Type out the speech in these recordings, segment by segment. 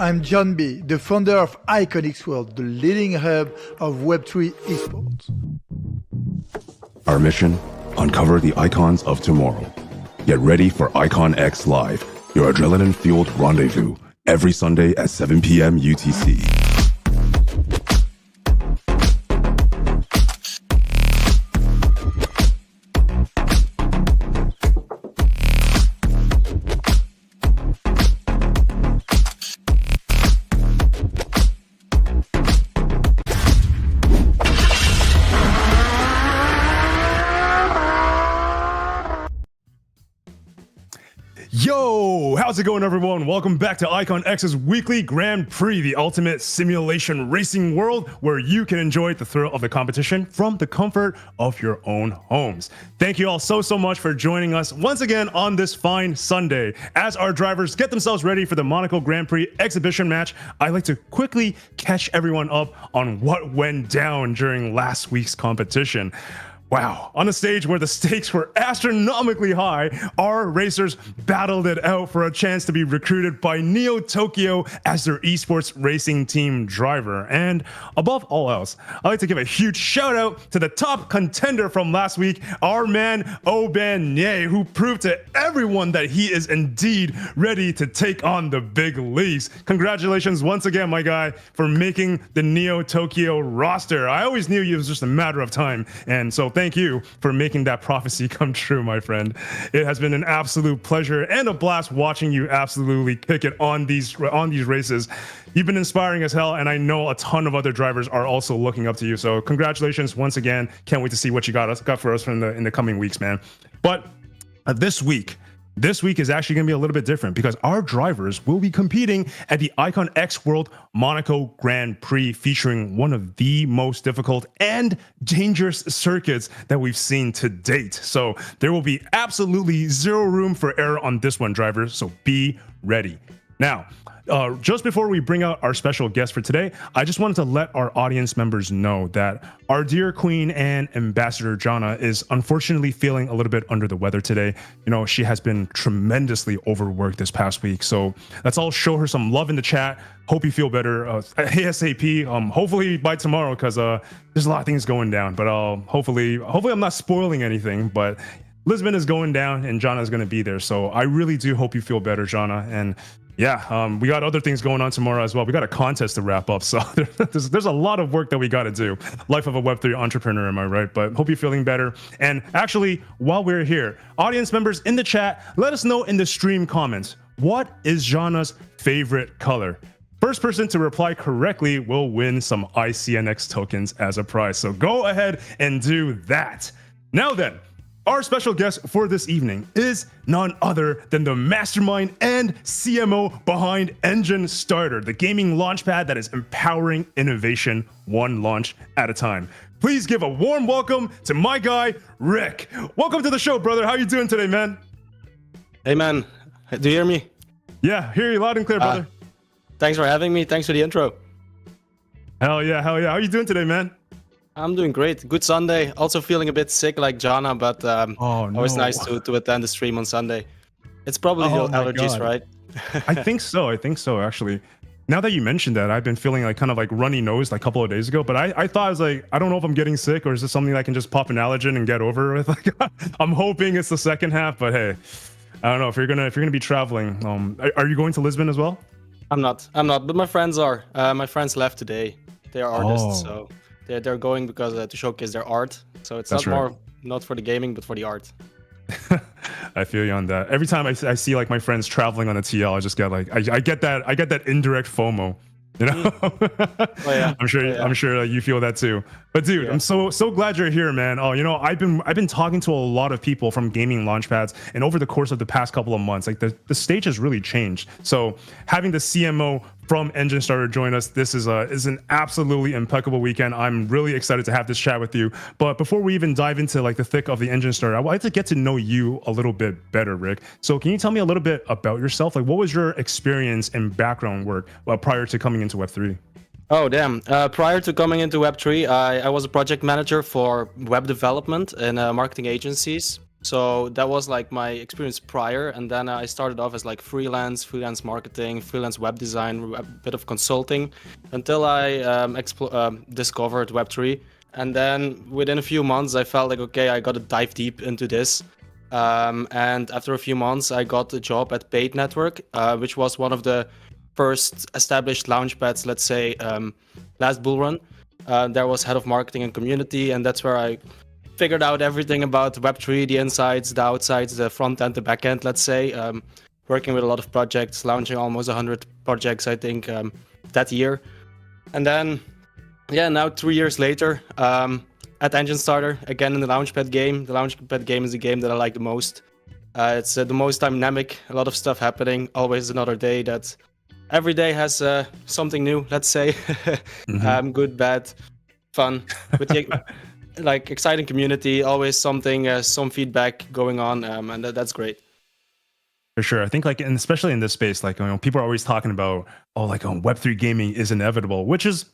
I'm John B., the founder of Iconics World, the leading hub of Web3 esports. Our mission, uncover the icons of tomorrow. Get ready for Icon X Live, your adrenaline-fueled rendezvous, every Sunday at 7 p.m. UTC. Yo, how's it going, everyone? Welcome back to Icon X's weekly Grand Prix, the ultimate simulation racing world where you can enjoy the thrill of the competition from the comfort of your own homes. Thank you all so much for joining us once again on this fine Sunday. As our drivers get themselves ready for the Monaco Grand Prix exhibition match, I'd like to quickly catch everyone up on what went down during last week's competition. Wow, on a stage where the stakes were astronomically high, our racers battled it out for a chance to be recruited by Neo Tokyo as their esports racing team driver. And above all else, I'd like to give a huge shout out to the top contender from last week, our man Oban Nye, who proved to everyone that he is indeed ready to take on the big leagues. Congratulations once again, my guy, for making the Neo Tokyo roster. I always knew it was just a matter of time, and so thank you for making that prophecy come true, my friend. It has been an absolute pleasure and a blast watching you absolutely kick it on these races. You've been inspiring as hell, and I know a ton of other drivers are also looking up to you. So congratulations once again. Can't wait to see what you got for us in the coming weeks, man. But this week is actually going to be a little bit different because our drivers will be competing at the Icon X World Monaco Grand Prix, featuring one of the most difficult and dangerous circuits that we've seen to date. So there will be absolutely zero room for error on this one, drivers. So be ready. Now, just before we bring out our special guest for today, I just wanted to let our audience members know that our dear queen and ambassador Jana is unfortunately feeling a little bit under the weather today. You know, she has been tremendously overworked this past week. So let's all show her some love in the chat. Hope you feel better ASAP. Hopefully by tomorrow, because there's a lot of things going down. But hopefully I'm not spoiling anything. But Lisbon is going down and Jana is going to be there. So I really do hope you feel better, Jana. And yeah, we got other things going on tomorrow as well. We got a contest to wrap up, so there's a lot of work that we got to do. Life of a Web3 entrepreneur, am I right? But hope you're feeling better. And actually, while we're here, audience members in the chat, let us know in the stream comments, what is Jana's favorite color? First person to reply correctly will win some ICNX tokens as a prize. So go ahead and do that. Now then, our special guest for this evening is none other than the mastermind and CMO behind Engine Starter, the gaming launchpad that is empowering innovation one launch at a time. Please give a warm welcome to my guy, Rick. Welcome to the show, brother. How you doing today, man? Hey, man. Do you hear me? Yeah, hear you loud and clear, brother. Thanks for having me. Thanks for the intro. Hell yeah, hell yeah. How you doing today, man? I'm doing great. Good Sunday. Also feeling a bit sick like Jana, but always nice to attend the stream on Sunday. It's probably the allergies, right? I think so, actually. Now that you mentioned that, I've been feeling like kind of like runny nose like a couple of days ago, but I thought I was like, I don't know if I'm getting sick or is this something I can just pop an allergen and get over with. Like, I'm hoping it's the second half, but hey, I don't know if you're gonna be traveling. Are you going to Lisbon as well? I'm not, but my friends are. My friends left today. They are artists, so they're going because to showcase their art. So it's not for the gaming, but for the art. I feel you on that. Every time I see like my friends traveling on the TL, I just get like I get that indirect FOMO. You know, I'm sure you feel that too. But dude, I'm so glad you're here, man. Oh, you know, I've been talking to a lot of people from gaming launchpads, and over the course of the past couple of months, like the stage has really changed. So having the CMO from Engine Starter join us, this is an absolutely impeccable weekend. I'm really excited to have this chat with you. But before we even dive into like the thick of the Engine Starter, I'd like to get to know you a little bit better, Rick. So can you tell me a little bit about yourself? Like, what was your experience and background work prior to coming into Web3? Oh, damn. Prior to coming into Web3, I was a project manager for web development in marketing agencies. So that was like my experience prior, and then I started off as like freelance marketing, freelance web design, a bit of consulting, until I discovered Web3. And then within a few months, I felt like, okay, I got to dive deep into this. And after a few months, I got a job at Paid Network, which was one of the first established launchpads, let's say, last bull run. There was head of marketing and community, and that's where I figured out everything about Web3, the insides, the outsides, the front end, the back end, let's say. Working with a lot of projects, launching almost 100 projects, I think, that year. And then, yeah, now 3 years later, at Engine Starter, again in the Launchpad game. The Launchpad game is the game that I like the most. It's the most dynamic, a lot of stuff happening, always another day that every day has something new, let's say. Good, bad, fun. With the, like exciting community, always something, some feedback going on, and that's great. For sure. I think like, and especially in this space, like, people are always talking about, oh, like Web3 gaming is inevitable, which is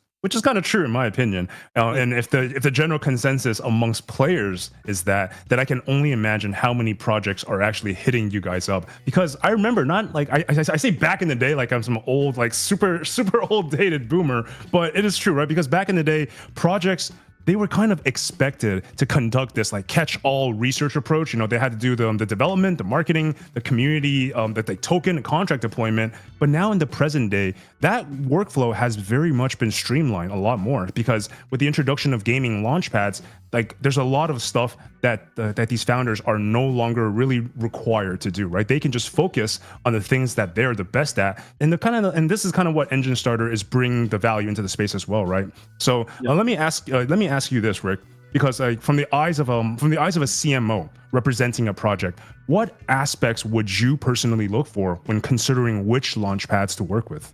kind of true in my opinion. And if the general consensus amongst players is that I can only imagine how many projects are actually hitting you guys up. Because I remember, not like I say back in the day, like I'm some old, like super old dated boomer, but it is true, right? Because back in the day, projects, they were kind of expected to conduct this like catch-all research approach. They had to do the development, the marketing, the community, the token, the contract deployment. But now in the present day, that workflow has very much been streamlined a lot more, because with the introduction of gaming launchpads, like there's a lot of stuff that these founders are no longer really required to do, right? They can just focus on the things that they're the best at, and and this is kind of what Engine Starter is bringing the value into the space as well, right? So let me ask you this, Rick, because from the eyes of a CMO representing a project, what aspects would you personally look for when considering which launchpads to work with?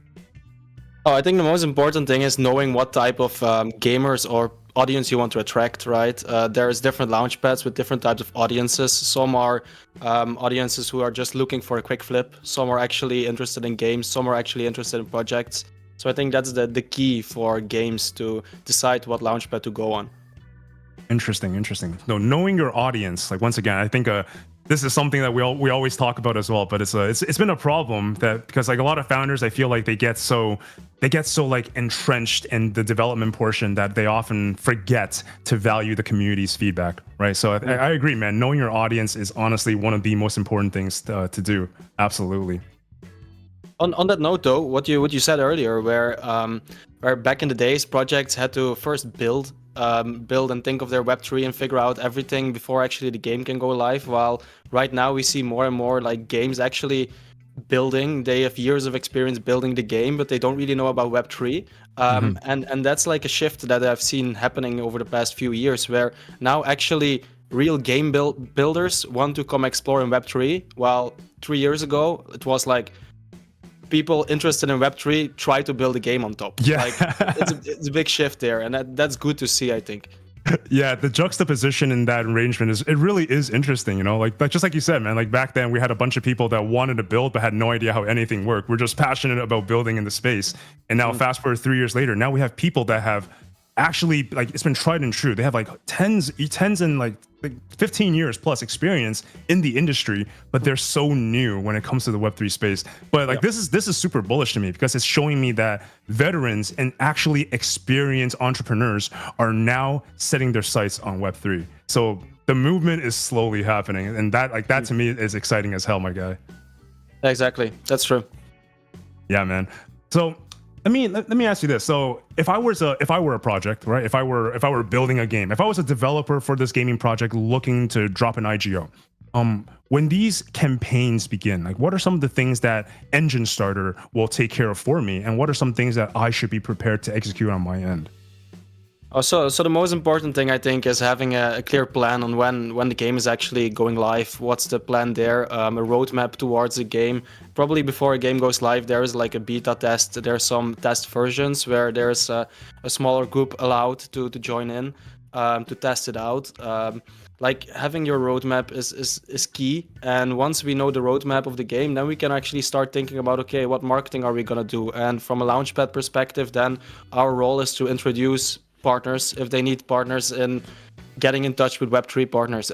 Oh, I think the most important thing is knowing what type of gamers or audience you want to attract, right? There's different launchpads with different types of audiences. Some are audiences who are just looking for a quick flip. Some are actually interested in games. Some are actually interested in projects. So I think that's the key for games to decide what launchpad to go on. Interesting. No, knowing your audience, like once again, I think this is something that we always talk about as well, but it's been a problem that, because like a lot of founders, I feel like they get so like entrenched in the development portion that they often forget to value the community's feedback, right? So I agree, man. Knowing your audience is honestly one of the most important things to do. Absolutely. On that note, though, what you said earlier, where back in the days, projects had to first build and think of their Web3 and figure out everything before actually the game can go live. While right now we see more and more like games actually building. They have years of experience building the game, but they don't really know about Web3. And that's like a shift that I've seen happening over the past few years, where now actually real game builders want to come explore in Web3, while 3 years ago it was like people interested in Web3 try to build a game on top. Yeah. Like, it's a big shift there, and that's good to see, I think. Yeah, the juxtaposition in that arrangement it really is interesting, like just like you said, man, like back then we had a bunch of people that wanted to build but had no idea how anything worked. We're just passionate about building in the space. And now fast forward 3 years later, now we have people that have actually, like, it's been tried and true. They have like tens and like 15 years plus experience in the industry, but they're so new when it comes to the Web3 space. But like this is super bullish to me, because it's showing me that veterans and actually experienced entrepreneurs are now setting their sights on Web3. So the movement is slowly happening, and that to me is exciting as hell, my guy. Exactly, that's true. Yeah, man. So let me ask you this. So if I were a project, right? If I were building a game, if I was a developer for this gaming project looking to drop an IGO, when these campaigns begin, like what are some of the things that Engine Starter will take care of for me, and what are some things that I should be prepared to execute on my end? So the most important thing, I think, is having a clear plan on when the game is actually going live. What's the plan there? A roadmap towards the game. Probably before a game goes live, there is like a beta test. There are some test versions where there's a smaller group allowed to join in to test it out. Like having your roadmap is key. And once we know the roadmap of the game, then we can actually start thinking about, okay, what marketing are we gonna do? And from a Launchpad perspective, then our role is to introduce partners if they need partners in getting in touch with Web3 partners,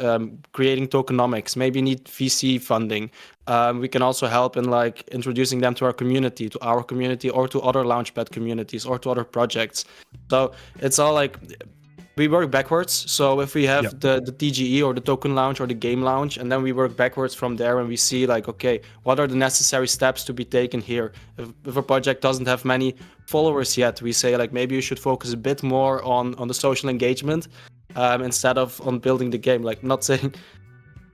creating tokenomics, maybe need VC funding. We can also help in like introducing them to our community, or to other Launchpad communities, or to other projects. So it's all like we work backwards. So if we have the TGE or the token launch or the game launch, and then we work backwards from there, and we see like, okay, what are the necessary steps to be taken here? If a project doesn't have many followers yet, we say like maybe you should focus a bit more on the social engagement instead of on building the game. Like, not saying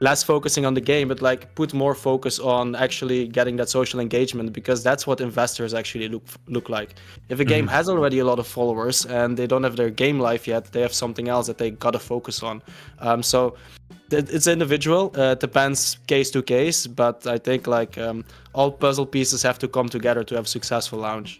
less focusing on the game, but like put more focus on actually getting that social engagement, because that's what investors actually look like. If a game has already a lot of followers and they don't have their game life yet, they have something else that they gotta focus on. So it's individual, depends case to case, but I think like all puzzle pieces have to come together to have a successful launch.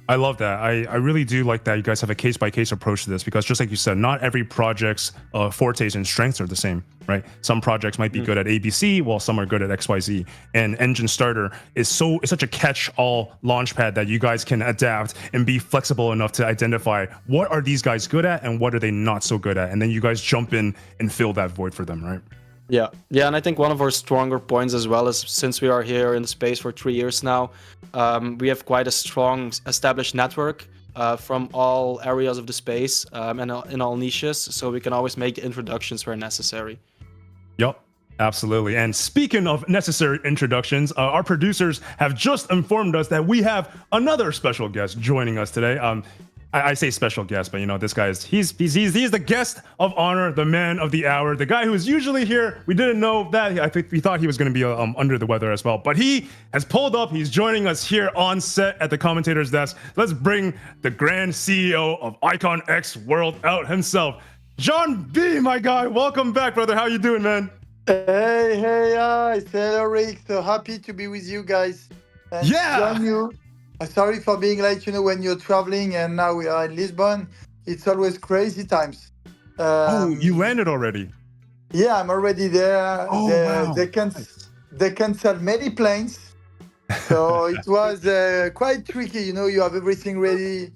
I love that. I really do like that you guys have a case-by-case approach to this, because just like you said, not every project's fortes and strengths are the same, right? Some projects might be good at ABC, while some are good at XYZ. And Engine Starter is such a catch-all launchpad that you guys can adapt and be flexible enough to identify what are these guys good at and what are they not so good at, and then you guys jump in and fill that void for them, right? Yeah, and I think one of our stronger points as well is, since we are here in the space for 3 years now, we have quite a strong established network from all areas of the space and in all niches, so we can always make introductions where necessary. Yup, absolutely. And speaking of necessary introductions, our producers have just informed us that we have another special guest joining us today. I say special guest, but you know, this guy is he's the guest of honor, the man of the hour, the guy who is usually here. We didn't know that. I think we thought he was going to be under the weather as well, but he has pulled up. He's joining us here on set at the commentator's desk. Let's bring the grand CEO of Icon X World out himself, John B. My guy, welcome back, brother. How you doing, man? Hey, it's Rick. So happy to be with you guys. And join you. Sorry for being late, when you're traveling, and now we are in Lisbon. It's always crazy times. You landed already? Yeah, I'm already there. Wow. They canceled many planes. So it was quite tricky. You have everything ready.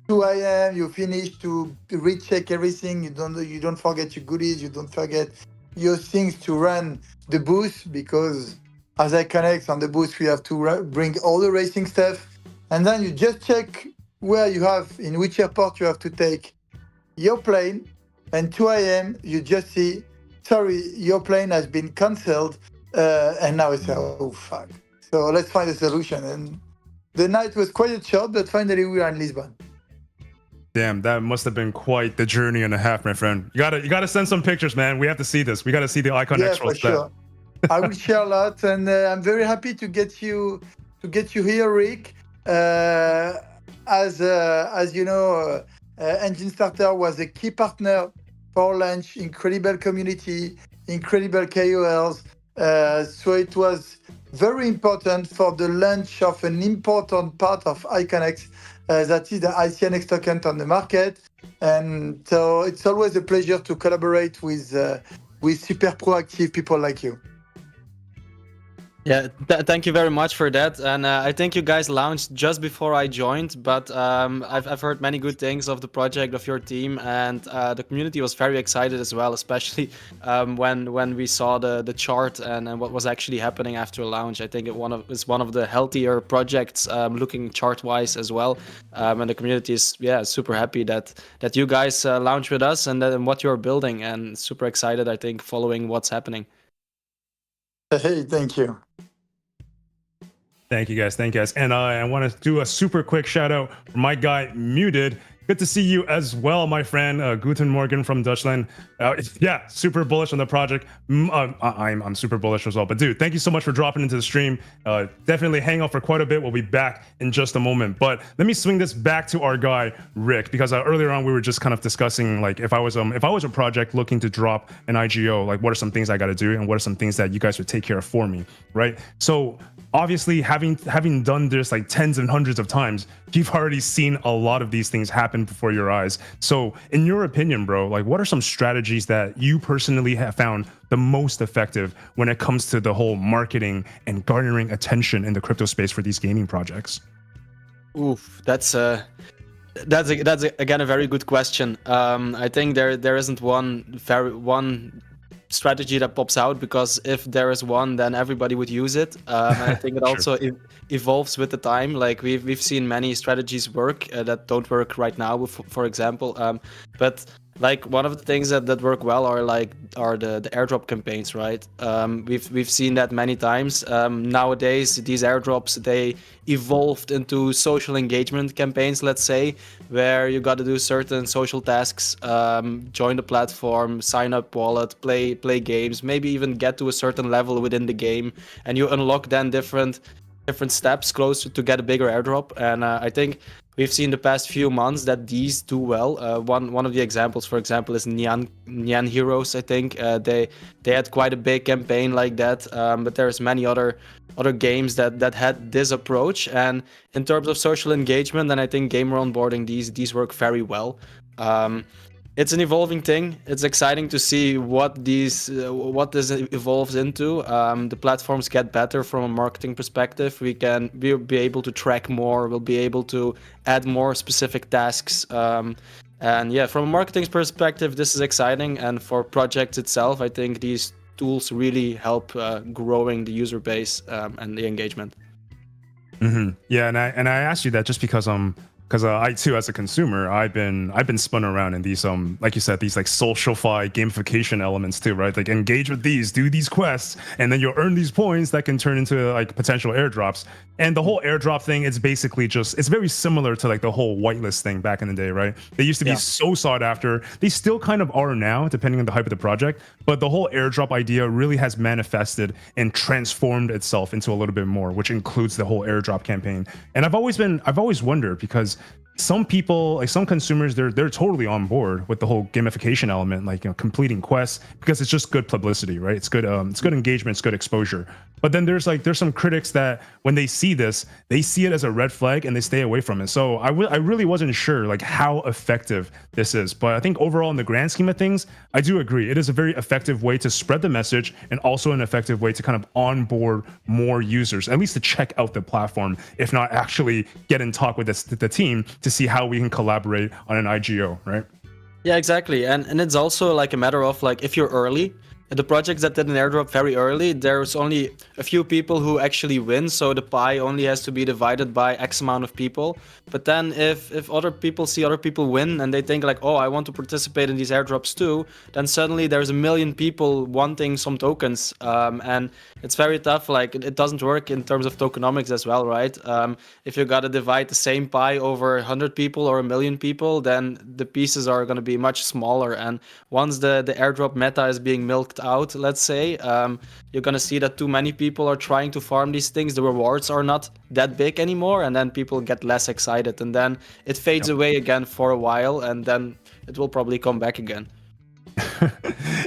2 a.m. you finish to recheck everything. You don't forget your goodies. You don't forget your things to run the booth, because as Iconex on the booth, we have to bring all the racing stuff. And then you just check in which airport you have to take your plane. And 2 a.m. you just see, sorry, your plane has been canceled. And now it's oh fuck. So let's find a solution. And the night was quite short, but finally we are in Lisbon. Damn, that must have been quite the journey and a half, my friend. You gotta send some pictures, man. We have to see this. We gotta see the Icon X World. Yeah, for sure. I will share a lot, and I'm very happy to get you here, Rick. As you know, Engine Starter was a key partner for launch, incredible community, incredible KOLs. So it was very important for the launch of an important part of Iconex, that is the ICNX token on the market. And so it's always a pleasure to collaborate with super proactive people like you. Yeah, thank you very much for that. And I think you guys launched just before I joined, but I've heard many good things of the project, of your team, and the community was very excited as well, especially when we saw the chart and what was actually happening after launch. I think it's one of the healthier projects looking chart-wise as well. And the community is super happy that you guys launch with us and what you're building, and super excited, I think, following what's happening. Hey, thank you. Thank you guys. And I want to do a super quick shout out for my guy Muted. Good to see you as well, my friend. Guten Morgen from Deutschland. Super bullish on the project. I'm super bullish as well. But dude, thank you so much for dropping into the stream. Definitely hang out for quite a bit. We'll be back in just a moment. But let me swing this back to our guy Rick, because earlier on we were just kind of discussing, like, if I was a project looking to drop an IGO, like what are some things I got to do, and what are some things that you guys would take care of for me, right? So obviously, having done this like tens and hundreds of times, you've already seen a lot of these things happen before your eyes. So in your opinion, bro, like, what are some strategies that you personally have found the most effective when it comes to the whole marketing and garnering attention in the crypto space for these gaming projects? Oof, that's That's again a very good question. I think there isn't one strategy that pops out, because if there is one, then everybody would use it. And I think it Sure. also evolves with the time. Like we've seen many strategies work that don't work right now, for example. But like one of the things that work well are the airdrop campaigns, right? We've seen that many times. Nowadays, these airdrops, they evolved into social engagement campaigns, let's say, where you got to do certain social tasks, join the platform, sign up wallet, play games, maybe even get to a certain level within the game, and you unlock then different steps closer to get a bigger airdrop. And I think we've seen the past few months that these do well. One of the examples, for example, is Nyan Heroes. I think they had quite a big campaign like that. But there's many other games that had this approach. And in terms of social engagement, then I think gamer onboarding, these work very well. It's an evolving thing. It's exciting to see what this evolves into. The platforms get better from a marketing perspective. We'll be able to track more. We'll be able to add more specific tasks. And yeah, from a marketing perspective, this is exciting. And for projects itself, I think these tools really help growing the user base and the engagement. Yeah, and I asked you that just because I too, as a consumer, I've been spun around in these like you said, these like socialify gamification elements too, right? Like engage with these, do these quests, and then you'll earn these points that can turn into like potential airdrops. And the whole airdrop thing, it's basically it's very similar to like the whole whitelist thing back in the day, right? They used to be so sought after. They still kind of are now, depending on the hype of the project. But the whole airdrop idea really has manifested and transformed itself into a little bit more, which includes the whole airdrop campaign. And I've always wondered, because some people, like some consumers, they're totally on board with the whole gamification element, like, you know, completing quests, because it's just good publicity, right? It's good engagement, it's good exposure. But then there's some critics that when they see this, they see it as a red flag and they stay away from it. So I really wasn't sure like how effective this is. But I think overall, in the grand scheme of things, I do agree. It is a very effective way to spread the message, and also an effective way to kind of onboard more users, at least to check out the platform, if not actually get in talk with the team to see how we can collaborate on an IGO, right? Yeah, exactly. And it's also like a matter of like, if you're early, the projects that did an airdrop very early, there's only a few people who actually win, so the pie only has to be divided by X amount of people. But then if other people see other people win and they think like, oh, I want to participate in these airdrops too, then suddenly there's a million people wanting some tokens. And it's very tough. Like it doesn't work in terms of tokenomics as well, right? If you gotta divide the same pie over 100 people or a million people, then the pieces are gonna be much smaller. And once the airdrop meta is being milked out, let's say, you're gonna see that too many people are trying to farm these things. The rewards are not that big anymore, and then people get less excited, and then it fades away again for a while, and then it will probably come back again.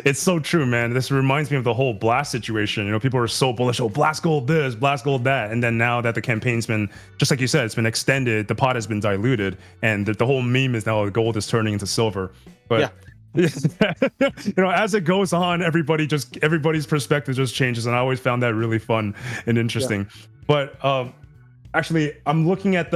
It's so true, man. This reminds me of the whole Blast situation. You know, people are so bullish, oh, Blast Gold this, Blast Gold that. And then now that the campaign's been, just like you said, it's been extended, the pot has been diluted, and the whole meme is now gold is turning into silver. But yeah. You know, as it goes on, everybody's perspective just changes, and I always found that really fun and interesting. But actually, I'm looking at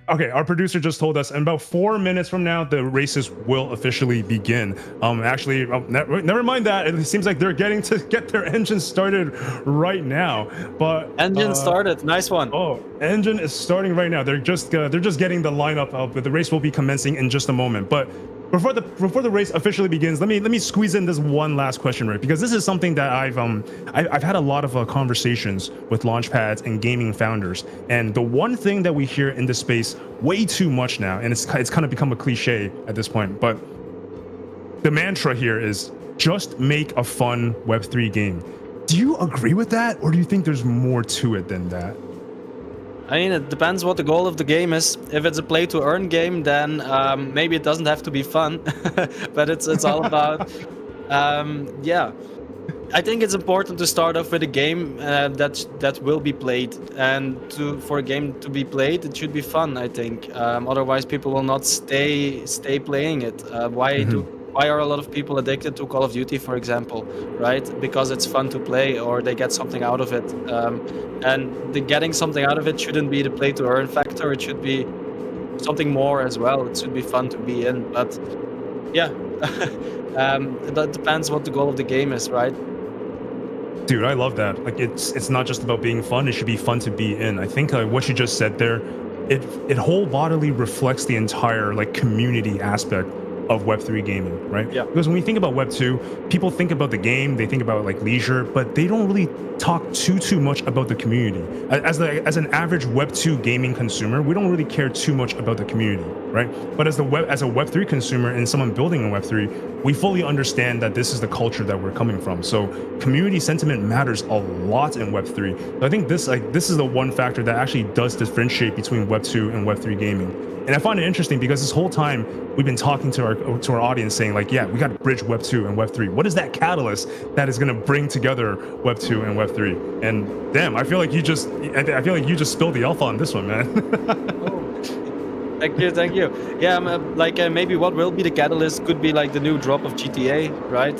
okay, our producer just told us in about 4 minutes from now, the races will officially begin. Actually, never mind that. It seems like they're getting to get their engine started right now. But engine started, nice one. Oh, engine is starting right now. They're just getting the lineup up, but the race will be commencing in just a moment. But before the race officially begins, let me squeeze in this one last question, right? Because this is something that I've had a lot of conversations with launchpads and gaming founders, and the one thing that we hear in this space way too much now, and it's kind of become a cliche at this point, but the mantra here is just make a fun Web3 game. Do you agree with that, or do you think there's more to it than that? I mean, it depends what the goal of the game is. If it's a play-to-earn game, then maybe it doesn't have to be fun, but it's all about, yeah. I think it's important to start off with a game that will be played, and for a game to be played, it should be fun. I think otherwise people will not stay playing it. Why are a lot of people addicted to Call of Duty, for example, right? Because it's fun to play, or they get something out of it. And the getting something out of it shouldn't be the play-to-earn factor. It should be something more as well. It should be fun to be in, but yeah, that depends what the goal of the game is, right? Dude, I love that. Like it's not just about being fun, it should be fun to be in. I think what you just said there, it wholeheartedly reflects the entire like community aspect of Web3 gaming, right? Yeah. Because when we think about Web2, people think about the game, they think about like leisure, but they don't really talk too much about the community. As an average Web2 gaming consumer, we don't really care too much about the community, right? But as a Web3 consumer and someone building in Web3, we fully understand that this is the culture that we're coming from. So community sentiment matters a lot in Web3. So I think this is the one factor that actually does differentiate between Web2 and Web3 gaming. And I find it interesting because this whole time we've been talking to our audience saying like, yeah, we got to bridge Web 2 and Web 3. What is that catalyst that is going to bring together Web 2 and Web 3? And damn, I feel like you just spilled the alpha on this one, man. Thank you. Yeah, maybe what will be the catalyst could be like the new drop of GTA, right?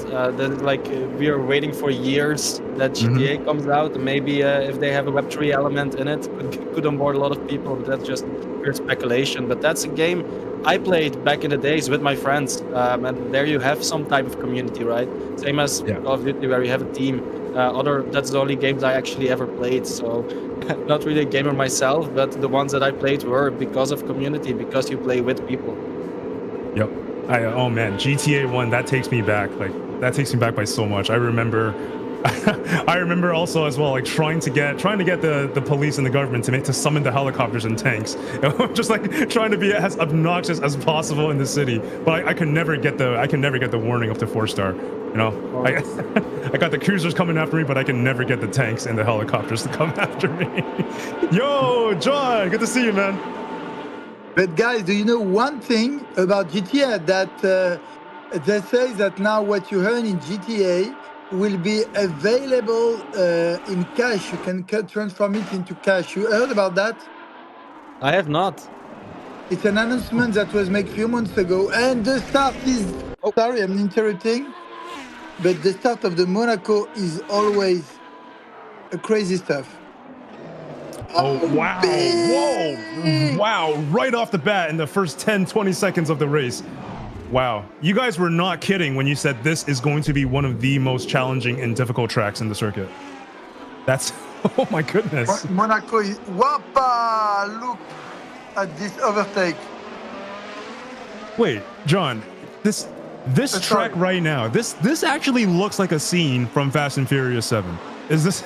We are waiting for years that GTA comes out, and maybe if they have a Web3 element in it, could onboard a lot of people. But that's just pure speculation. But that's a game I played back in the days with my friends, and there you have some type of community, right? Same as Call of Duty, where you have a team. That's the only games I actually ever played. So not really a gamer myself, but the ones that I played were because of community, because you play with people. Yep. Oh man, GTA 1, that takes me back. Like that takes me back by so much. I remember also as well, like trying to get the police and the government to summon the helicopters and tanks. Just like trying to be as obnoxious as possible in the city. But I could never get the warning up to 4-star. You know, I got the cruisers coming after me, but I can never get the tanks and the helicopters to come after me. Yo, John, good to see you, man. But guys, do you know one thing about GTA that they say that now what you earn in GTA will be available in cash. You can transform it into cash. You heard about that? I have not. It's an announcement that was made a few months ago, and the start is. Oh, sorry, I'm interrupting. But the start of the Monaco is always a crazy stuff. Oh, wow. Whoa. Wow. Right off the bat in the first 10-20 seconds of the race. Wow. You guys were not kidding when you said this is going to be one of the most challenging and difficult tracks in the circuit. That's, oh my goodness. Monaco is, whoppa, look at this overtake. Wait, John, this track right now, this actually looks like a scene from Fast and Furious 7. Is this?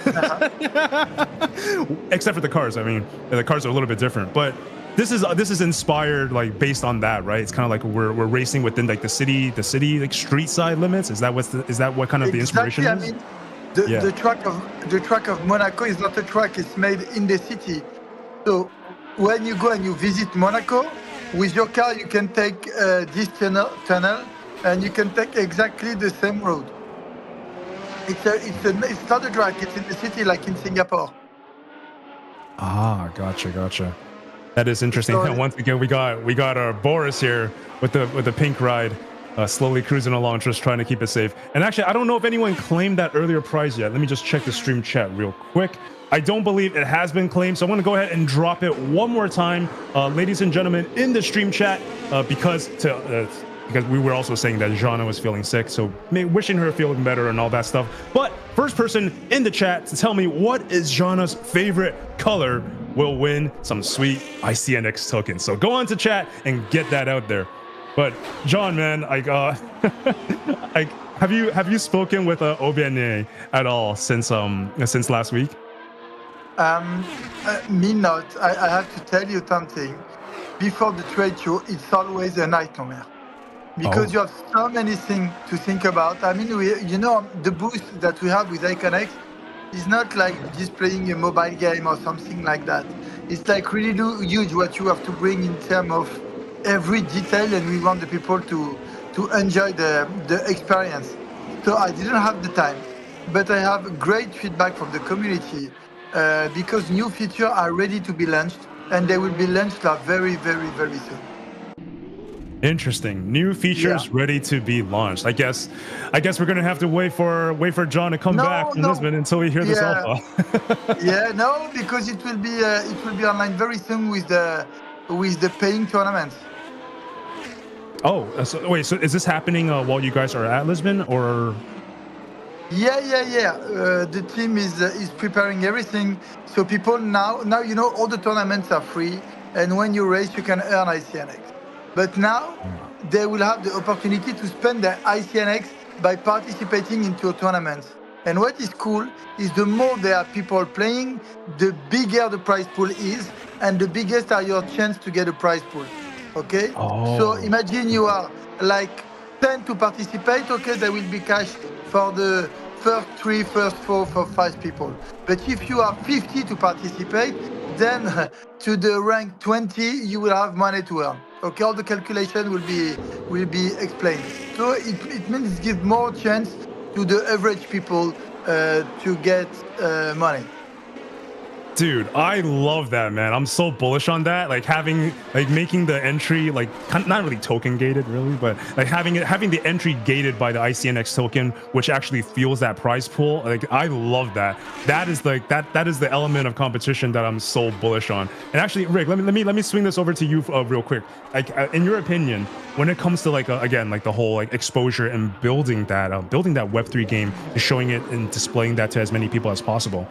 Except for the cars. I mean, the cars are a little bit different, but this is inspired like based on that, right? It's kind of like we're racing within like the city like street side limits. Is that what kind of the inspiration is? I mean, the track of Monaco is not a track. It's made in the city. So when you go and you visit Monaco with your car, you can take this tunnel, and you can take exactly the same road. It's not a track. It's in the city, like in Singapore. Ah, gotcha. That is interesting. So, once again, we got Boris here with the pink ride, slowly cruising along, just trying to keep it safe. And actually, I don't know if anyone claimed that earlier prize yet. Let me just check the stream chat real quick. I don't believe it has been claimed, so I'm going to go ahead and drop it one more time, ladies and gentlemen, in the stream chat, because we were also saying that Jana was feeling sick, so wishing her feeling better and all that stuff. But first person in the chat to tell me what is Jana's favorite color will win some sweet ICNX tokens. So go on to chat and get that out there. But John, man, have you spoken with Obiane at all since last week? Me not. I have to tell you something. Before the trade show, it's always a nightmare. Because you have so many things to think about. I mean, the booth that we have with IconX is not like displaying a mobile game or something like that. It's like really huge what you have to bring in terms of every detail, and we want the people to enjoy the experience. So I didn't have the time, but I have great feedback from the community because new features are ready to be launched, and they will be launched very, very, very soon. Interesting. New features ready to be launched. I guess we're gonna have to wait for John to come back from Lisbon until we hear this alpha. Because it will be online very soon with the with the paying tournaments. Oh, so is this happening while you guys are at Lisbon, or? Yeah. The team is preparing everything. So people now all the tournaments are free, and when you race, you can earn ICNX. But now they will have the opportunity to spend their ICNX by participating into a tournament. And what is cool is the more there are people playing, the bigger the prize pool is, and the biggest are your chance to get a prize pool. Okay? So Oh. imagine you are like 10 to participate. Okay, there will be cash for the first 3, first 4, for 5 people. But if you are 50 to participate, then to the rank 20, you will have money to earn. Okay, all the calculation will be explained. So it means it gives more chance to the average people to get money. Dude, I love that, man. I'm so bullish on that. Like making the entry not really token gated, really, but like having the entry gated by the ICNX token, which actually fuels that prize pool. Like I love that. That is that is the element of competition that I'm so bullish on. And actually, Rick, let me swing this over to you real quick. Like in your opinion, when it comes to again the whole exposure and building that Web3 game and showing it and displaying that to as many people as possible.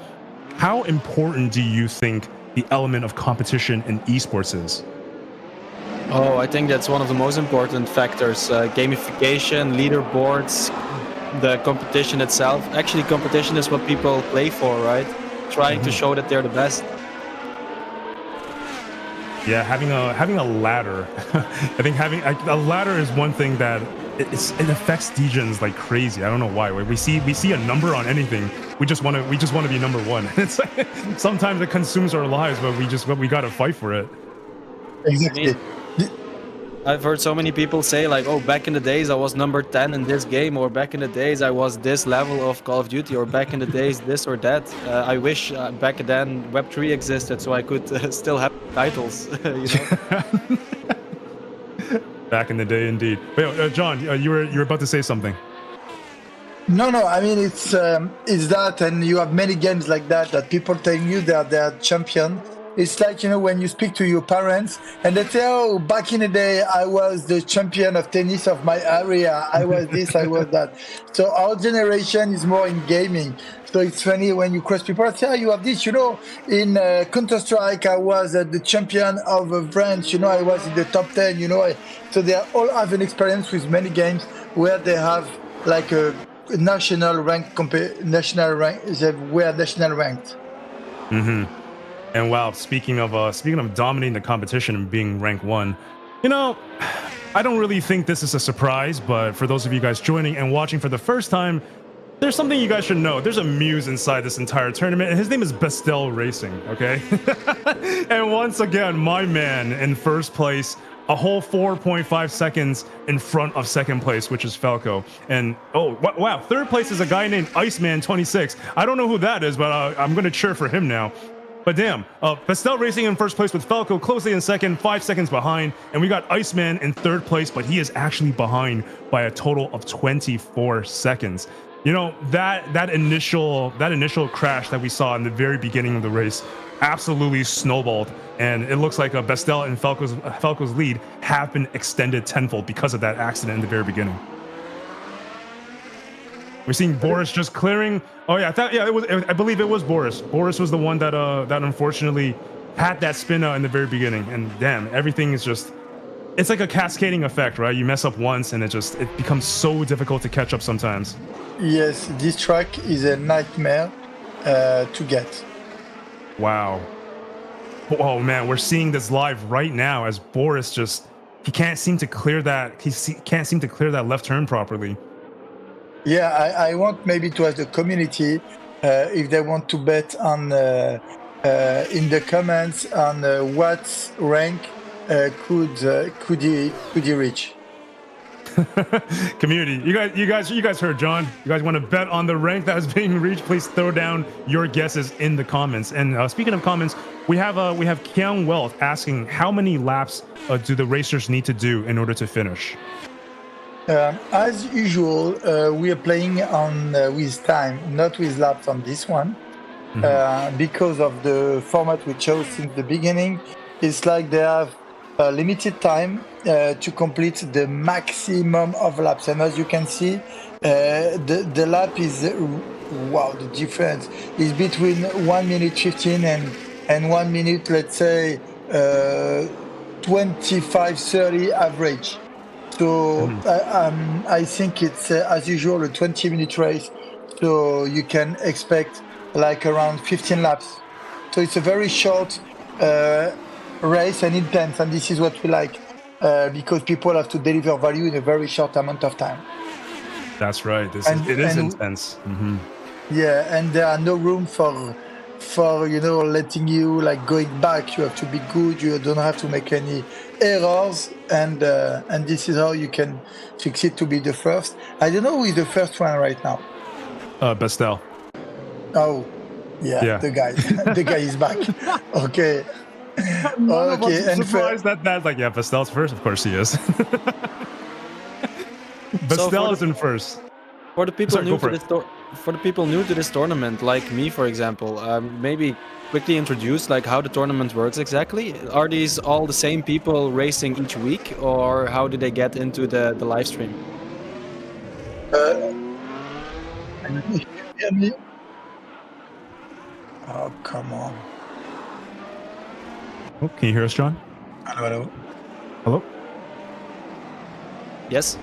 How important do you think the element of competition in esports is? Oh, I think that's one of the most important factors. Gamification, leaderboards, the competition itself. Actually, competition is what people play for, right? Trying to show that they're the best. Yeah, having a ladder. I think having a ladder is one thing that it affects degens like crazy. I don't know why. We see a number on anything. We just want to be number one. It's like, sometimes it consumes our lives, but we got to fight for it. Exactly. I've heard so many people say like, oh, back in the days I was number 10 in this game, or back in the days I was this level of Call of Duty, or back in the days this or that. I wish back then Web3 existed so I could still have titles. You know? Back in the day, indeed. Wait, John, you were about to say something. No. I mean, it's that, and you have many games like that people telling you that they're champion. It's like, when you speak to your parents and they say, oh, back in the day, I was the champion of tennis of my area. I was this, I was that. So our generation is more in gaming. So it's funny when you cross people, say, oh, you have this, in Counter-Strike, I was the champion of France, I was in the top 10, So they all have an experience with many games where they have like a national rank, they were national ranked. Mm-hmm. And wow, speaking of dominating the competition and being rank 1, I don't really think this is a surprise, but for those of you guys joining and watching for the first time, there's something you guys should know. There's a muse inside this entire tournament, and his name is Bestel Racing, okay? And once again, my man in first place, a whole 4.5 seconds in front of second place, which is Falco. And wow, third place is a guy named Iceman26. I don't know who that is, but I'm gonna cheer for him now. But damn, Bestel Racing in first place with Falco closely in second, 5 seconds behind, and we got Iceman in third place, but he is actually behind by a total of 24 seconds. That initial crash that we saw in the very beginning of the race absolutely snowballed, and it looks like Bestel and Falco's lead have been extended tenfold because of that accident in the very beginning. We're seeing Boris just clearing. Oh yeah, I believe it was Boris. Boris was the one that unfortunately had that spin out in the very beginning. And damn, everything is it's like a cascading effect, right? You mess up once and it becomes so difficult to catch up sometimes. Yes, this track is a nightmare to get. Wow. Oh man, we're seeing this live right now as Boris he can't seem to clear that. He can't seem to clear that left turn properly. Yeah, I want maybe to ask the community if they want to bet on in the comments on what rank could he reach. Community, you guys heard John. You guys want to bet on the rank that is being reached? Please throw down your guesses in the comments. And speaking of comments, we have Kiang Wealth asking how many laps do the racers need to do in order to finish? As usual, we are playing on with time, not with laps on this one, because of the format we chose since the beginning. It's like they have limited time to complete the maximum of laps. And as you can see, the lap is wow. The difference is between 1 minute 15 and 1 minute, let's say, 25-30 average. So I think it's as usual a 20-minute race. So you can expect like around 15 laps. So it's a very short race and intense, and this is what we like because people have to deliver value in a very short amount of time. That's right. It is intense. Yeah, and there are no room for letting you like going back. You have to be good. You don't have to make any errors, and this is how you can succeed to be the first. I don't know who is the first one right now. Bestel. Oh, yeah. The guy is back. Okay. Okay. I'm surprised that like Bestel's first. Of course he is. Bestel is in first. For the people new to this tournament, like me, for example, maybe quickly introduce like how the tournament works exactly. Are these all the same people racing each week, or how do they get into the live stream? Hear me? Oh, come on. Oh, can you hear us, John? Hello. Hello? Yes?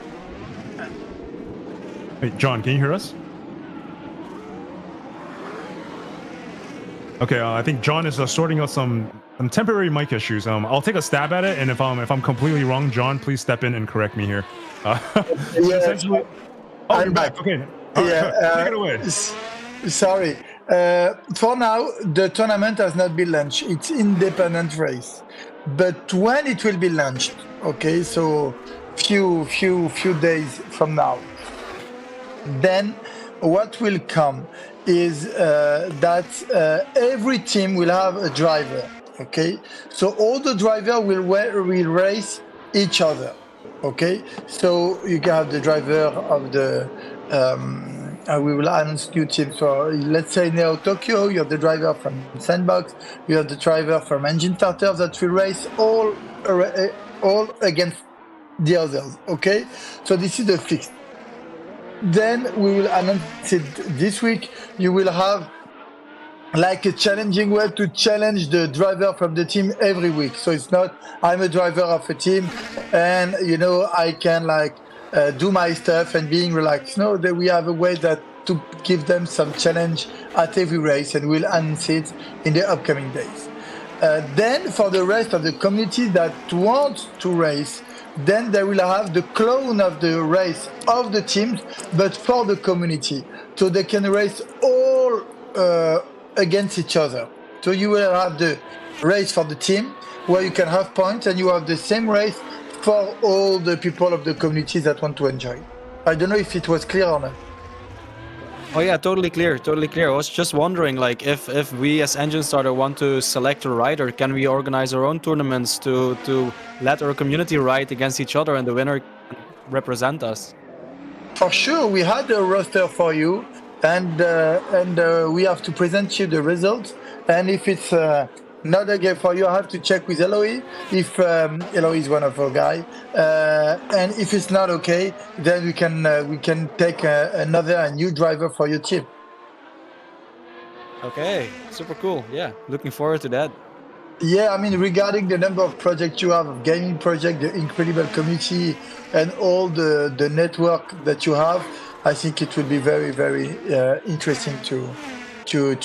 Wait, John, can you hear us? Okay, I think John is sorting out some temporary mic issues. I'll take a stab at it, and if I'm completely wrong, John, please step in and correct me here. Essentially, I'm you're back. Okay. Take it away. Sorry. For now, the tournament has not been launched. It's independent race, but when it will be launched, okay, so few days from now, then what will come is that every team will have a driver. Okay, so all the driver will race each other. Okay, so you can have the driver of the. We will announce new teams. So let's say Neo Tokyo, you have the driver from Sandbox, you have the driver from Engine Starter that will race all against the others. Okay, so this is the fixed. Then we will announce it this week. You will have like a challenging way to challenge the driver from the team every week. So it's not I'm a driver of a team and I can like do my stuff and being relaxed. No, that we have a way that to give them some challenge at every race, and we'll announce it in the upcoming days. Then for the rest of the community that wants to race, then they will have the clone of the race of the teams, but for the community. So they can race all against each other. So you will have the race for the team, where you can have points, and you have the same race for all the people of the community that want to enjoy. I don't know if it was clear or not. Oh yeah, totally clear. I was just wondering, like, if we as Engine Starter want to select a rider, can we organize our own tournaments to let our community ride against each other and the winner represent us? For sure, we had a roster for you, and we have to present you the results. And if it's not a game for you, I have to check with Eloy if Eloy is one of our guys. And if it's not okay, then we can take a new driver for your team. Okay, super cool. Yeah, looking forward to that. Yeah, I mean, regarding the number of projects you have, of gaming project, the incredible community, and all the network that you have, I think it will be very, very interesting to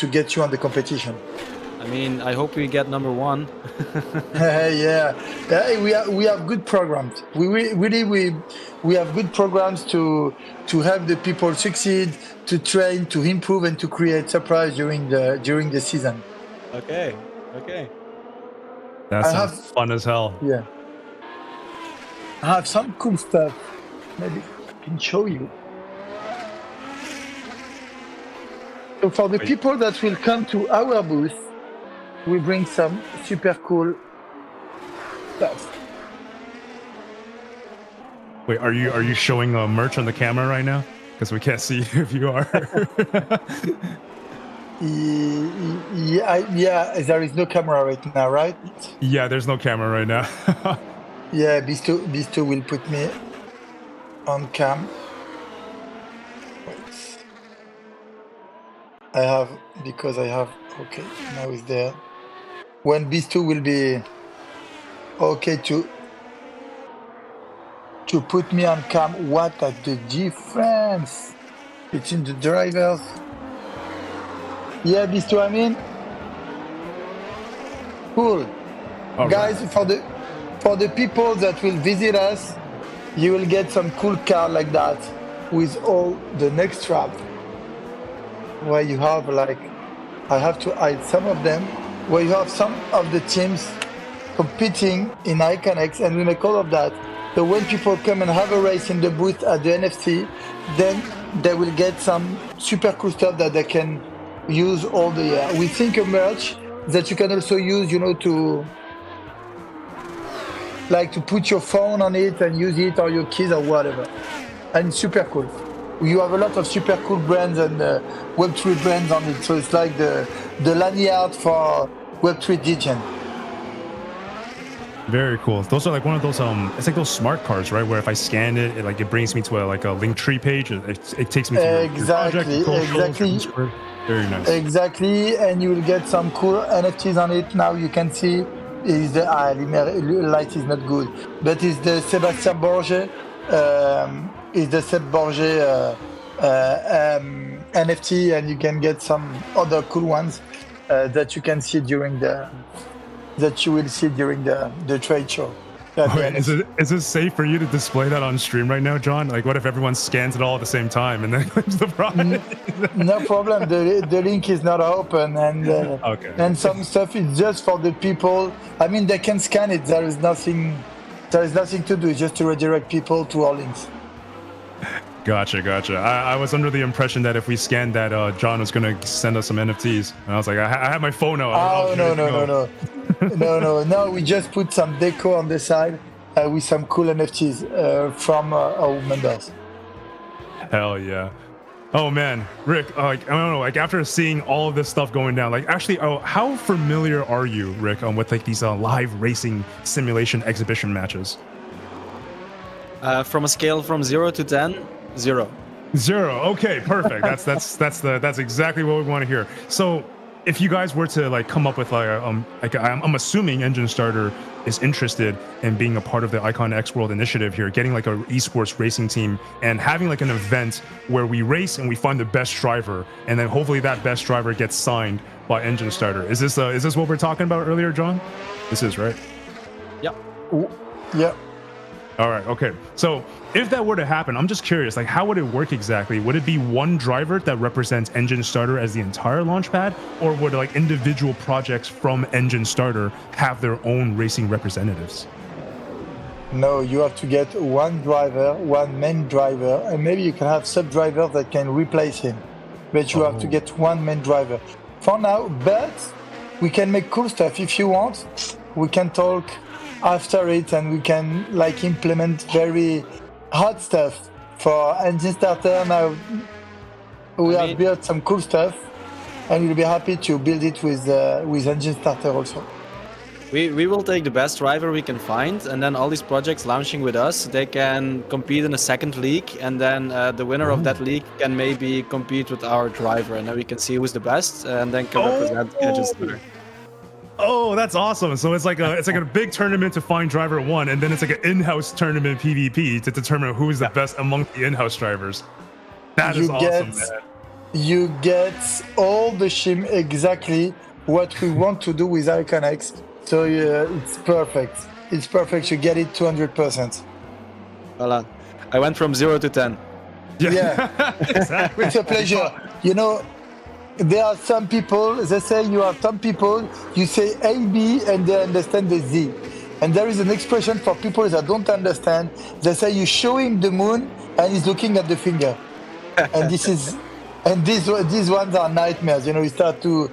get you on the competition. I mean, I hope we get number one. Yeah, we have good programs. We have good programs to help the people succeed, to train, to improve, and to create surprise during the season. Okay. That sounds fun as hell. Yeah, I have some cool stuff. Maybe I can show you. So for the people that will come to our booth, we bring some super cool stuff. Wait, are you showing merch on the camera right now? Because we can't see if you are. Yeah, there is no camera right now, right? Yeah, there's no camera right now. Yeah, Bisto will put me on cam. Wait. Because I have, okay, now it's there. When Bisto will be okay to put me on cam, what are the difference between the drivers? Yeah, Bisto, I mean, cool. All Guys, right. for the people that will visit us, you will get some cool car like that with all the next trap. Where you have like, I have to hide some of them, where you have some of the teams competing in IconX, and we make all of that. So when people come and have a race in the booth at the NFC, then they will get some super cool stuff that they can use all the year. We think a merch that you can also use, to put your phone on it and use it, or your keys or whatever. And it's super cool. You have a lot of super cool brands and Web3 brands on it. So it's like the lanyard for Web3 Degen. Very cool. Those are like one of those it's like those smart cards, right? Where if I scan it, it brings me to a Linktree page. It takes me to your project, your socials, your Discord. Very nice. Exactly, and you will get some cool NFTs on it. Now you can see is the light is not good, but it's the Sébastien Borget. Is the Seb Borget NFT, and you can get some other cool ones that you can see during the trade show. Wait, is it safe for you to display that on stream right now, John? Like, what if everyone scans it all at the same time and then claims the prize? No problem. The link is not open, and okay. And some stuff is just for the people. I mean, they can scan it. There is nothing to do. It's just to redirect people to our links. Gotcha. I was under the impression that if we scanned that, John was going to send us some NFTs. And I was like, I have my phone out. Oh, no. No, we just put some deco on the side with some cool NFTs from our members. Hell yeah. Oh, man. Rick, I don't know, after seeing all of this stuff going down, actually, how familiar are you, Rick, with these live racing simulation exhibition matches? From a scale from 0 to 10, 0. 0. Okay, perfect. That's exactly what we want to hear. So, if you guys were to come up with I'm assuming Engine Starter is interested in being a part of the Icon X World initiative here, getting a esports racing team and having an event where we race and we find the best driver, and then hopefully that best driver gets signed by Engine Starter. Is this what we're talking about earlier, John? This is right. Yep. Yeah. All right. Okay. So if that were to happen, I'm just curious, how would it work exactly? Would it be one driver that represents Engine Starter as the entire launchpad, or would individual projects from Engine Starter have their own racing representatives? No, you have to get one driver, one main driver, and maybe you can have sub-drivers that can replace him. But you have to get one main driver for now. But we can make cool stuff if you want. We can talk after it, and we can implement very hot stuff for Engine Starter. Now we have built some cool stuff, and we'll be happy to build it with Engine Starter also. We will take the best driver we can find, and then all these projects launching with us, they can compete in a second league, and then the winner of that league can maybe compete with our driver, and then we can see who's the best, and then can represent Engine Starter. Oh, that's awesome! So it's like a big tournament to find driver 1, and then it's an in-house tournament PvP to determine who is the best among the in-house drivers. That is awesome, man. You get all the shim exactly what we want to do with IconX. So it's perfect. It's perfect. You get it 200%. Voilà. I went from 0 to 10. Yeah. Exactly. It's a pleasure. There are some people, they say you have some people, you say A, B, and they understand the Z. And there is an expression for people that don't understand. They say you show him the moon and he's looking at the finger. And these ones are nightmares. You start to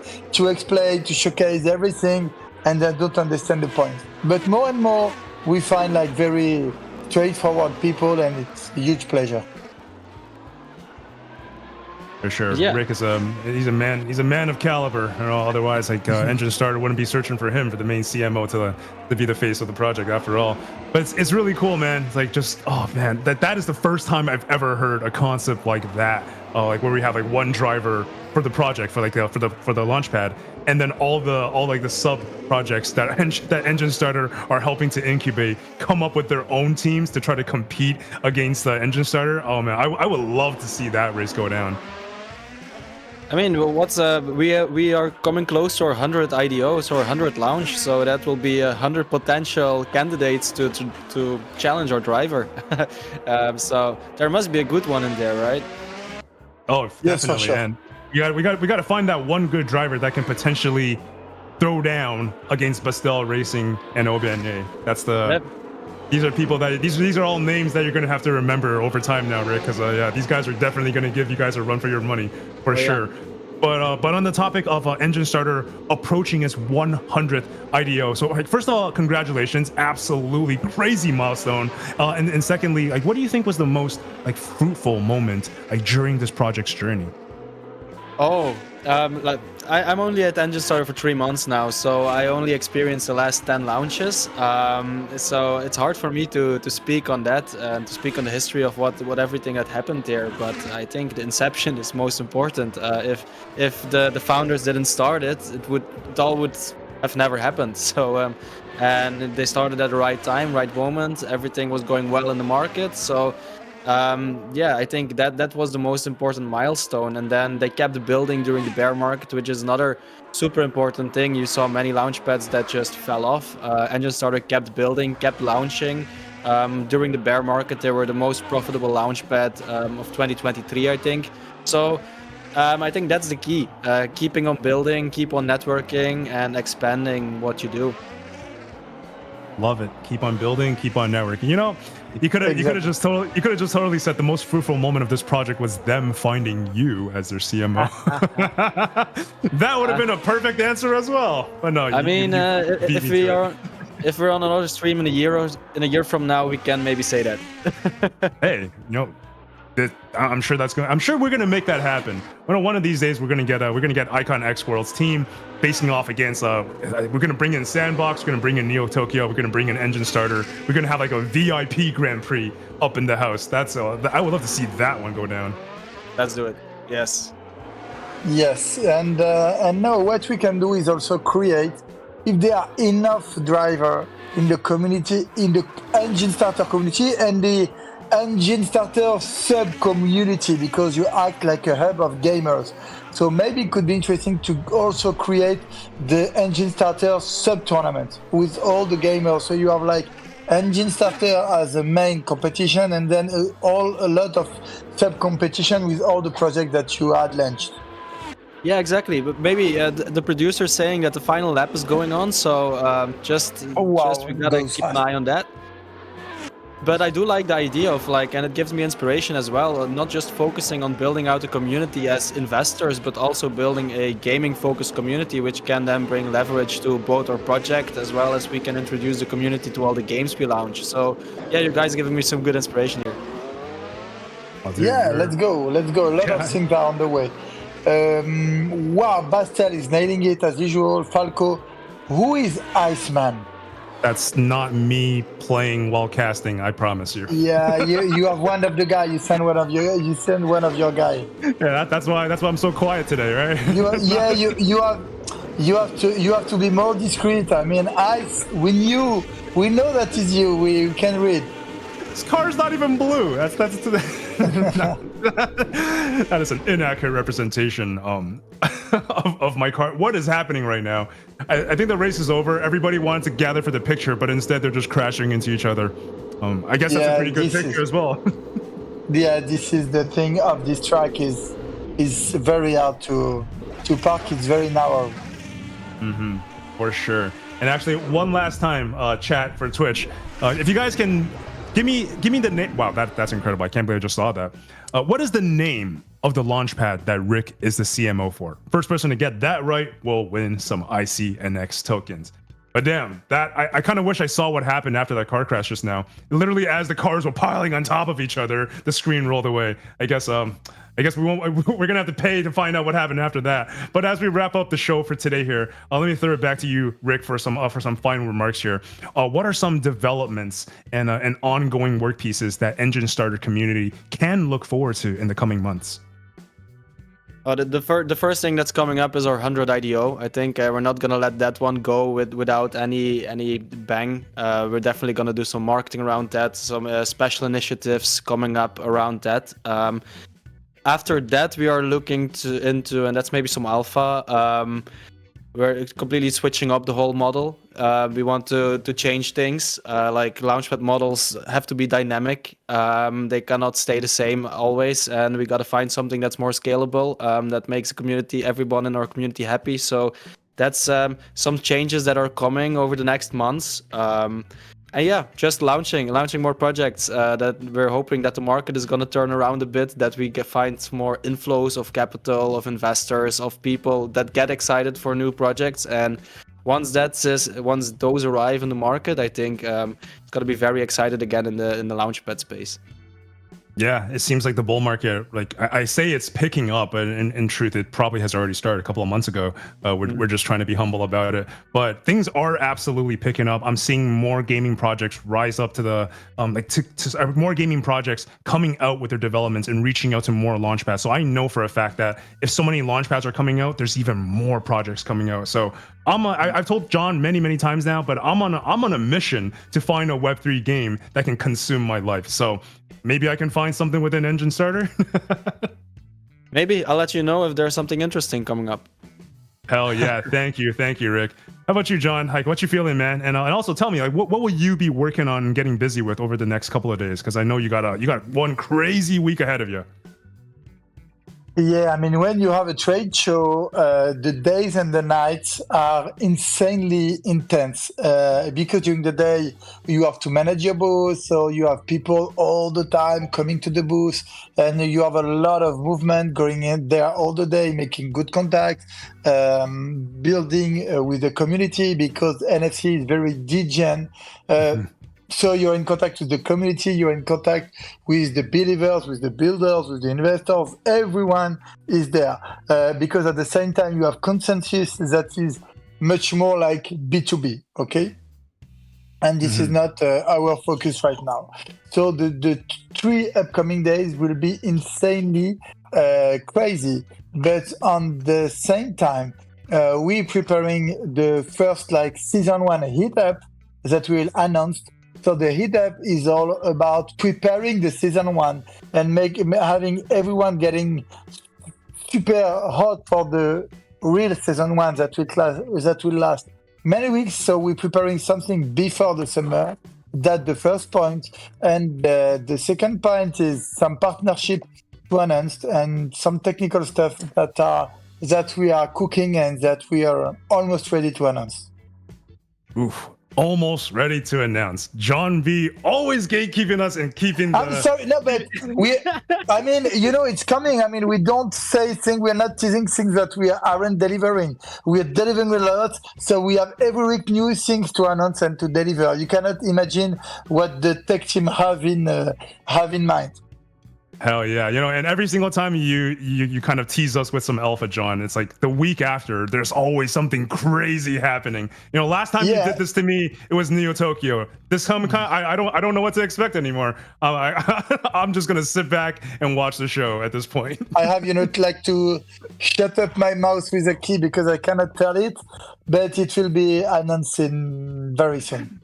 explain, to showcase everything, and they don't understand the point. But more and more, we find very straightforward people, and it's a huge pleasure. For sure. Yeah. Rick is he's a man of caliber. You know, otherwise, like Engine Starter wouldn't be searching for him for the main CMO to be the face of the project after all. But it's really cool, man. It's like just that is the first time I've ever heard a concept like that. Like where we have like one driver for the project for like for the Launchpad, and then all the sub projects that Engine Starter are helping to incubate come up with their own teams to try to compete against the Engine Starter. Oh man, I would love to see that race go down. I mean, we are coming close to our 100 IDOs or 100 launch, so that will be 100 potential candidates to challenge our driver. So there must be a good one in there, right? Oh, Yes, definitely, for sure. and we got to find that one good driver that can potentially throw down against Bastel Racing and Obianye. That's the. Yep. These are people that these are all names that you're gonna have to remember over time now, Rick. Because yeah, these guys are definitely gonna give you guys a run for your money for sure. But on the topic of Engine Starter approaching its 100th IDO, so like first of all, congratulations, absolutely crazy milestone. And secondly, like what do you think was the most like fruitful moment like during this project's journey? Oh, like I'm only at Engine Starter for 3 months now, so I only experienced the last 10 launches. So it's hard for me to speak on that and to speak on the history of what everything that happened there. But I think the inception is most important. If the founders didn't start it, it all would have never happened. So and they started at the right time, right moment. Everything was going well in the market. So. Yeah, I think that was the most important milestone, and then they kept building during the bear market, which is another super important thing. You saw many launch pads that just fell off. Engine Starter kept building, kept launching. During the bear market, they were the most profitable launch pad of 2023, I think. So I think that's the key: keeping on building, keep on networking, and expanding what you do. Love it. Keep on building, keep on networking. You know, you could have just totally said the most fruitful moment of this project was them finding you as their CMO. That would have been a perfect answer as well. But no, I mean, if we're on another stream in a year from now, we can maybe say that. Hey, you know, I'm sure we're gonna make that happen. One of these days we're gonna get Icon X World's team facing off against we're gonna bring in Sandbox, we're gonna bring in Neo Tokyo, we're gonna bring in Engine Starter, we're gonna have like a VIP Grand Prix up in the house. I would love to see that one go down. Let's do it. Yes. Yes, and now what we can do is also create, if there are enough driver in the community, in the Engine Starter community and the Engine Starter sub-community, because you act like a hub of gamers. So maybe it could be interesting to also create the Engine Starter sub-tournament with all the gamers. So you have like Engine Starter as a main competition, and then a lot of sub-competition with all the projects that you had launched. Yeah, exactly. But maybe the producer's saying that the final lap is going on, so just we gotta keep an eye on that. But I do like the idea of and it gives me inspiration as well, not just focusing on building out a community as investors, but also building a gaming-focused community, which can then bring leverage to both our project, as well as we can introduce the community to all the games we launch. So yeah, you guys are giving me some good inspiration here. Yeah, let's go. A lot of things are on the way. Wow, Bastel is nailing it as usual. Falco, who is Iceman? That's not me playing while casting, I promise you. Yeah, you have one of the guy. You send one of your guy. Yeah, that's why I'm so quiet today, right? You have to be more discreet. I mean, we know that is you. We can read. This car's not even blue. That's that is an inaccurate representation of my car. What is happening right now? I think the race is over. Everybody wanted to gather for the picture, but instead they're just crashing into each other. I guess that's a pretty good picture as well. Yeah, this is the thing of this track is very hard to park. It's very narrow. Mm-hmm, for sure. And actually, one last time, chat for Twitch, if you guys can give me the name. Wow, that's incredible. I can't believe I just saw that. What is the name of the launchpad that Rick is the CMO for? First person to get that right will win some ICNX tokens. But damn, that I kind of wish I saw what happened after that car crash just now. Literally, as the cars were piling on top of each other, the screen rolled away. I guess I guess we won't. We're gonna have to pay to find out what happened after that. But as we wrap up the show for today here, let me throw it back to you, Rick, for some final remarks here. What are some developments and ongoing work pieces that Engine Starter community can look forward to in the coming months? The first thing that's coming up is our 100 IDO. I think we're not gonna let that one go without any bang. We're definitely gonna do some marketing around that, some special initiatives coming up around that. After that, we are looking into, and that's maybe some alpha. We're completely switching up the whole model. We want to change things. Like Launchpad models have to be dynamic. They cannot stay the same always, and we got to find something that's more scalable, that makes the community, everyone in our community happy. So that's some changes that are coming over the next months. And yeah, just launching more projects that we're hoping that the market is going to turn around a bit, that we find more inflows of capital, of investors, of people that get excited for new projects. And once those arrive in the market, I think it's going to be very excited again in the Launchpad space. Yeah, it seems like the bull market, like I say it's picking up, but in truth, it probably has already started a couple of months ago. We're just trying to be humble about it. But things are absolutely picking up. I'm seeing more gaming projects rise up to the, more gaming projects coming out with their developments and reaching out to more launchpads. So I know for a fact that if so many launchpads are coming out, there's even more projects coming out. So I've told John many times now, but I'm on a mission to find a Web3 game that can consume my life. So maybe I can find something within Engine Starter. Maybe I'll let you know if there's something interesting coming up. Hell yeah! Thank you, Rick. How about you, John? Like, what you feeling, man? And also tell me, like, what will you be working on and getting busy with over the next couple of days? Because I know you got one crazy week ahead of you. Yeah, I mean, when you have a trade show, the days and the nights are insanely intense because during the day you have to manage your booth, so you have people all the time coming to the booth, and you have a lot of movement going in there all the day, making good contact, building with the community because NFC is very degen. So you're in contact with the community, you're in contact with the believers, with the builders, with the investors. Everyone is there because at the same time you have consensus that is much more like B2B, okay? And this is not our focus right now. So the 3 upcoming days will be insanely crazy. But on the same time, we're preparing the first season 1 hit up that we'll announce. So the hit up is all about preparing the season 1 and having everyone getting super hot for the real season 1 that will last many weeks. So we're preparing something before the summer. That's the first point. And the second point is some partnership to announce and some technical stuff that we are cooking and that we are almost ready to announce. Oof. Almost ready to announce. John V always gatekeeping us and keeping the... I'm sorry, no, but I mean, it's coming. I mean, we don't say things, we're not teasing things that we aren't delivering. We are delivering a lot, so we have every week new things to announce and to deliver. You cannot imagine what the tech team have in mind. Hell yeah, and every single time you kind of tease us with some alpha, John, it's like the week after there's always something crazy happening. Last time you did this to me, it was Neo Tokyo. This time I don't know what to expect anymore. I'm just gonna sit back and watch the show at this point. I have to shut up my mouth with a key because I cannot tell it, but it will be announcing very soon.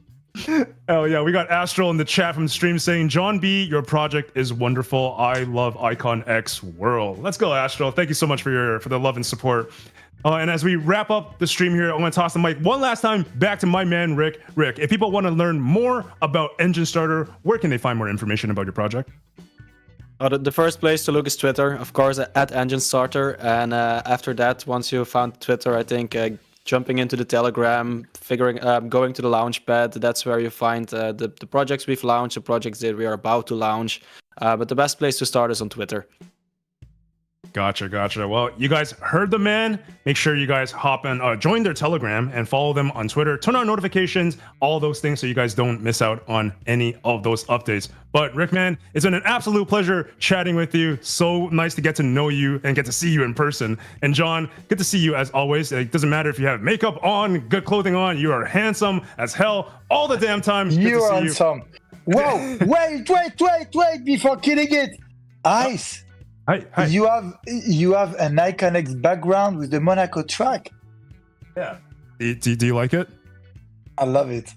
Oh yeah, we got Astral in the chat from stream saying, John B, your project is wonderful. I love Icon X World. Let's go, Astral. Thank you so much for the love and support. And as we wrap up the stream here, I'm going to toss the mic one last time back to my man, Rick. Rick, if people want to learn more about Engine Starter, where can they find more information about your project? The first place to look is Twitter, of course, at Engine Starter. And after that, once you found Twitter, I think jumping into the Telegram, going to the Launchpad, that's where you find the projects we've launched, the projects that we are about to launch. But the best place to start is on Twitter. Gotcha. Well, you guys heard the man. Make sure you guys hop in, join their Telegram and follow them on Twitter. Turn on notifications, all those things, so you guys don't miss out on any of those updates. But Rick, man, it's been an absolute pleasure chatting with you. So nice to get to know you and get to see you in person. And John, good to see you as always. It doesn't matter if you have makeup on, good clothing on. You are handsome as hell all the damn time. You are handsome. Whoa! wait! Before killing it, Ice. Hi. You have an Icon X background with the Monaco track. Yeah. Do you like it? I love it.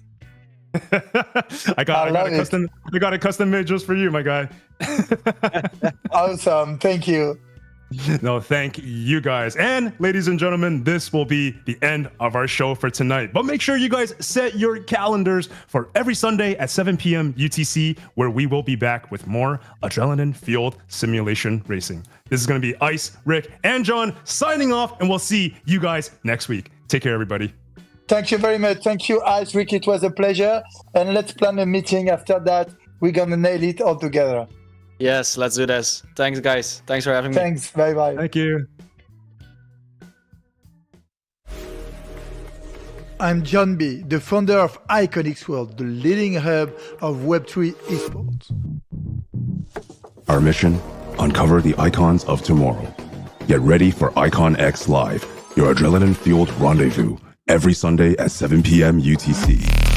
I got a custom made just for you, my guy. Awesome. Thank you. No, thank you guys. And ladies and gentlemen, this will be the end of our show for tonight. But make sure you guys set your calendars for every Sunday at 7 p.m. UTC, where we will be back with more adrenaline-fueled simulation racing. This is going to be Ice, Rick, and John signing off, and we'll see you guys next week. Take care, everybody. Thank you very much. Thank you, Ice, Rick. It was a pleasure. And let's plan a meeting after that. We're going to nail it all together. Yes, let's do this. Thanks, guys. Thanks for having me. Thanks. Bye-bye. Thank you. I'm John B., the founder of Icon X World, the leading hub of Web3 esports. Our mission: uncover the icons of tomorrow. Get ready for Icon X Live, your adrenaline-fueled rendezvous, every Sunday at 7 p.m. UTC.